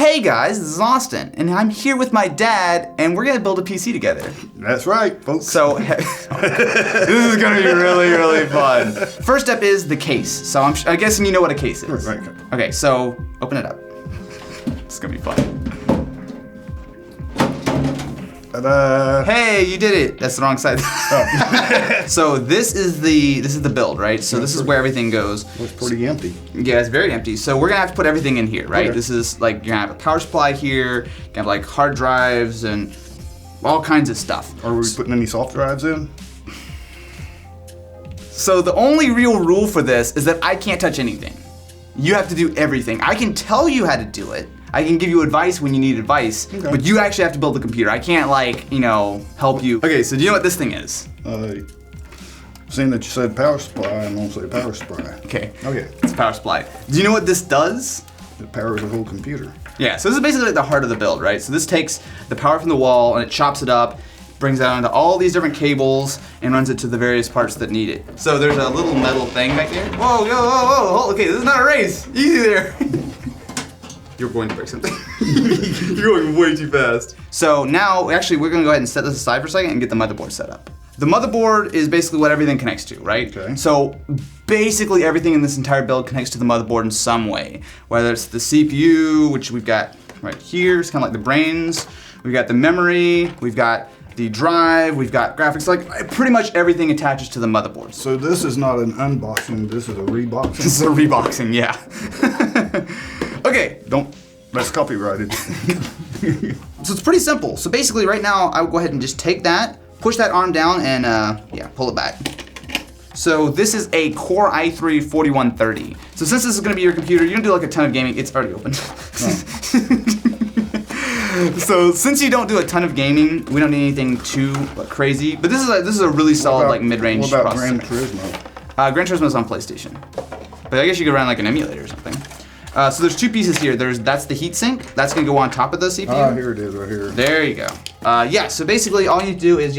Hey guys, this is Austin, and I'm here with my dad, and we're gonna build a PC together. That's right, folks. So, this is gonna be really, really fun. First step is the case. So I'm guessing you know what a case is. Right. Okay, so open it up. It's gonna be fun. Ta-da! Hey, you did it. That's the wrong side. Oh. So this is the build, right? So this is where everything goes. It's pretty empty. Yeah, it's very empty. So we're gonna have to put everything in here, right? Okay. This is like, you're gonna have a power supply here, you're gonna have like hard drives and all kinds of stuff. Are we putting any soft drives in? So the only real rule for this is that I can't touch anything. You have to do everything. I can tell you how to do it. I can give you advice when you need advice, but you actually have to build the computer. I can't help you. Okay, so do you know what this thing is? Seeing that you said power supply, I'm gonna say power supply. Okay. Okay. It's a power supply. Do you know what this does? It powers the whole computer. Yeah, so this is basically like the heart of the build, right? So this takes the power from the wall and it chops it up, brings it onto all these different cables, and runs it to the various parts that need it. So there's a little metal thing back there. Whoa, okay, this is not a race. Easy there. You're going to break something. You're going way too fast. So now, actually, we're gonna go ahead and set this aside for a second and get the motherboard set up. The motherboard is basically what everything connects to, right? Okay. So basically everything in this entire build connects to the motherboard in some way. Whether it's the CPU, which we've got right here, it's kind of like the brains. We've got the memory, we've got the drive, we've got graphics, like pretty much everything attaches to the motherboard. So this is not an unboxing, this is a reboxing? This is a reboxing, yeah. Okay. That's copyrighted. So it's pretty simple. So basically right now, I would go ahead and just take that, push that arm down, and pull it back. So this is a Core i3 4130. So since this is gonna be your computer, you're gonna do like a ton of gaming. It's already open. So since you don't do a ton of gaming, we don't need anything too crazy. But this is a really solid like mid-range processor. What about Gran Turismo? Gran Turismo is on PlayStation. But I guess you could run like an emulator or something. So there's two pieces here. That's the heatsink. That's gonna go on top of the CPU. Ah, here it is, right here. There you go. Yeah. So basically, all you need to do is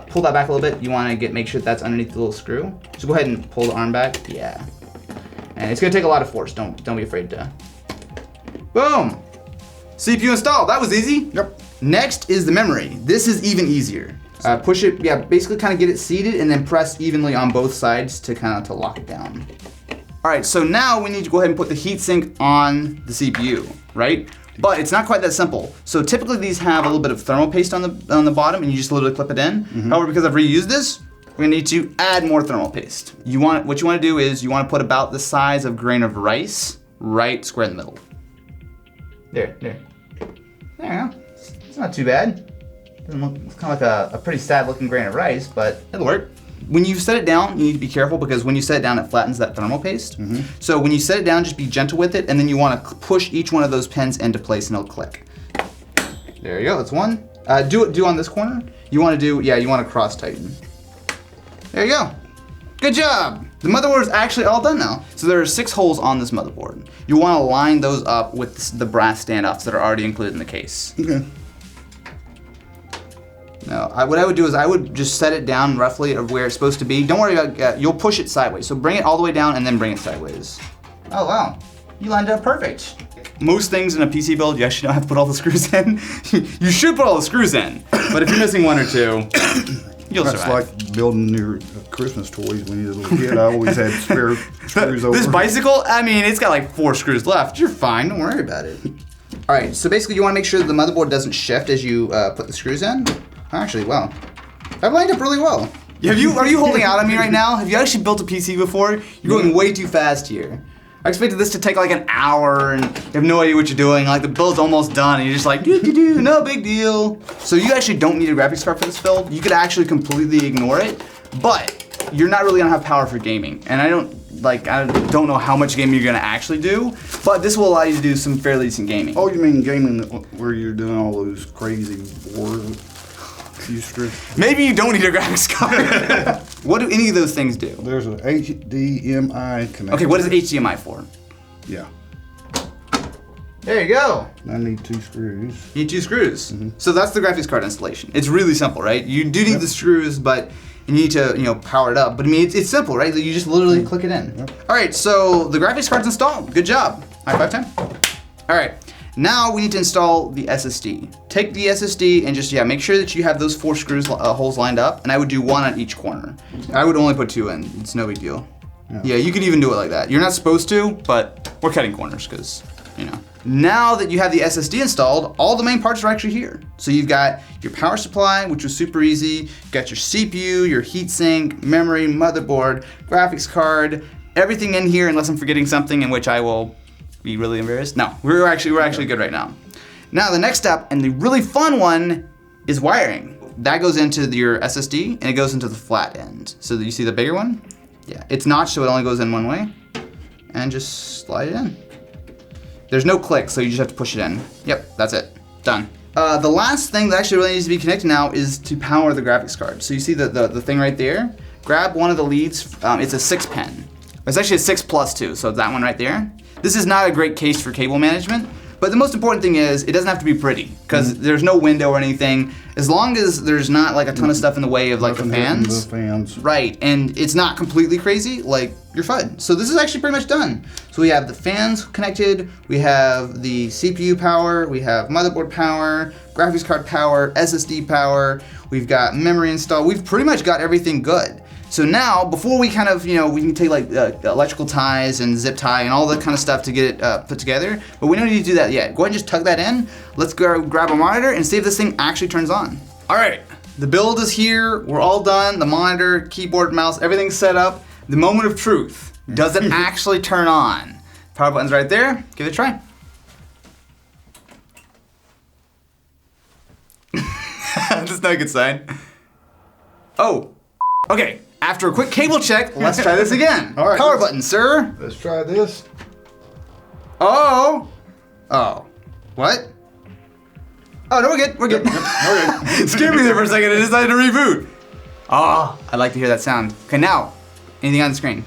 pull that back a little bit. You want to make sure that's underneath the little screw. So go ahead and pull the arm back. Yeah. And it's gonna take a lot of force. Don't be afraid to. Boom. CPU installed. That was easy. Yep. Next is the memory. This is even easier. Push it. Yeah. Basically, kind of get it seated and then press evenly on both sides to to lock it down. All right, so now we need to go ahead and put the heatsink on the CPU, right? But it's not quite that simple. So typically these have a little bit of thermal paste on the bottom, and you just literally clip it in. However, because I've reused this, we're gonna need to add more thermal paste. What you want to do is you want to put about the size of a grain of rice right square in the middle. There you go. It's not too bad. It's kind of like a pretty sad looking grain of rice, but it'll work. When you set it down, you need to be careful because when you set it down, it flattens that thermal paste. So when you set it down, just be gentle with it, and then you want to push each one of those pins into place, and it'll click. There you go. That's one. Do on this corner. You want to cross tighten. There you go. Good job. The motherboard is actually all done now. So there are 6 holes on this motherboard. You want to line those up with the brass standoffs that are already included in the case. Okay. No, what I would do is I would just set it down roughly of where it's supposed to be. Don't worry about you'll push it sideways. So bring it all the way down and then bring it sideways. Oh wow, you lined up perfect. Most things in a PC build, you actually don't have to put all the screws in. You should put all the screws in, but if you're missing one or two, you'll survive. That's like building your Christmas toys when you were a little kid. I always had spare screws over. This bicycle, I mean, it's got like 4 screws left. You're fine, don't worry about it. All right, so basically you want to make sure that the motherboard doesn't shift as you put the screws in. Actually, wow. I've lined up really well. Are you holding out on me right now? Have you actually built a PC before? You're going way too fast here. I expected this to take like an hour and you have no idea what you're doing. Like the build's almost done and you're just like, no big deal. So you actually don't need a graphics card for this build. You could actually completely ignore it, but you're not really gonna have power for gaming. And I don't know how much gaming you're gonna actually do, but this will allow you to do some fairly decent gaming. Oh, you mean gaming where you're doing all those crazy wars? Maybe you don't need a graphics card. What do any of those things do? There's an HDMI connector. Okay, what is HDMI for? Yeah. There you go. I need 2 screws. You need 2 screws. So that's the graphics card installation. It's really simple, right? You do need the screws, but you need to, power it up. But I mean, it's simple, right? You just literally click it in. All right, so the graphics card's installed. Good job. High five time. All right. Now we need to install the SSD. Take the SSD and just, make sure that you have those 4 screws holes lined up, and I would do 1 on each corner. I would only put 2 in, it's no big deal. Yeah, you could even do it like that. You're not supposed to, but we're cutting corners because, Now that you have the SSD installed, all the main parts are actually here. So you've got your power supply, which was super easy. You've got your CPU, your heatsink, memory, motherboard, graphics card, everything in here unless I'm forgetting something, in which I will be really embarrassed. No, we're actually good right now. Now the next step, and the really fun one, is wiring. That goes into your SSD and it goes into the flat end. So you see the bigger one? Yeah, it's notched so it only goes in one way. And just slide it in. There's no click, so you just have to push it in. Yep, that's it, done. The last thing that actually really needs to be connected now is to power the graphics card. So you see the thing right there? Grab one of the leads, it's a 6-pin. It's actually a 6+ too, so that one right there. This is not a great case for cable management, but the most important thing is it doesn't have to be pretty, because there's no window or anything. As long as there's not like a ton of stuff in the way of like the fans. Right, and it's not completely crazy, like you're fine. So this is actually pretty much done. So we have the fans connected, we have the CPU power, we have motherboard power, graphics card power, SSD power, we've got memory installed. We've pretty much got everything good. So now, before we kind of, we can take like electrical ties and zip tie and all that kind of stuff to get it put together, but we don't need to do that yet. Go ahead and just tuck that in. Let's go grab a monitor and see if this thing actually turns on. All right, the build is here. We're all done. The monitor, keyboard, mouse, everything's set up. The moment of truth. Does it actually turn on? Power button's right there. Give it a try. That's not a good sign. Oh, okay. After a quick cable check, let's try this again. All right, power button, sir. Let's try this. Oh. Oh. What? Oh, no, we're good. We're good. Okay. Scared me there for a second. I decided to reboot. Oh, I'd like to hear that sound. Okay, now, anything on the screen?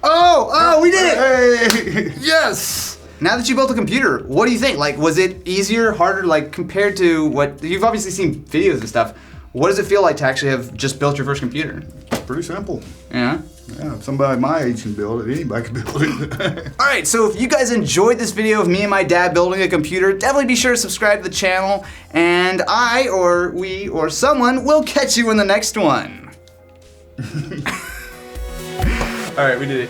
Oh, we did it! Hey! Yes! Now that you built a computer, what do you think? Like, was it easier, harder, like, compared to what, you've obviously seen videos and stuff. What does it feel like to actually have just built your first computer? Pretty simple. Yeah? Yeah, if somebody my age can build it, anybody can build it. Alright, so if you guys enjoyed this video of me and my dad building a computer, definitely be sure to subscribe to the channel, and I, or we, or someone will catch you in the next one. Alright, we did it.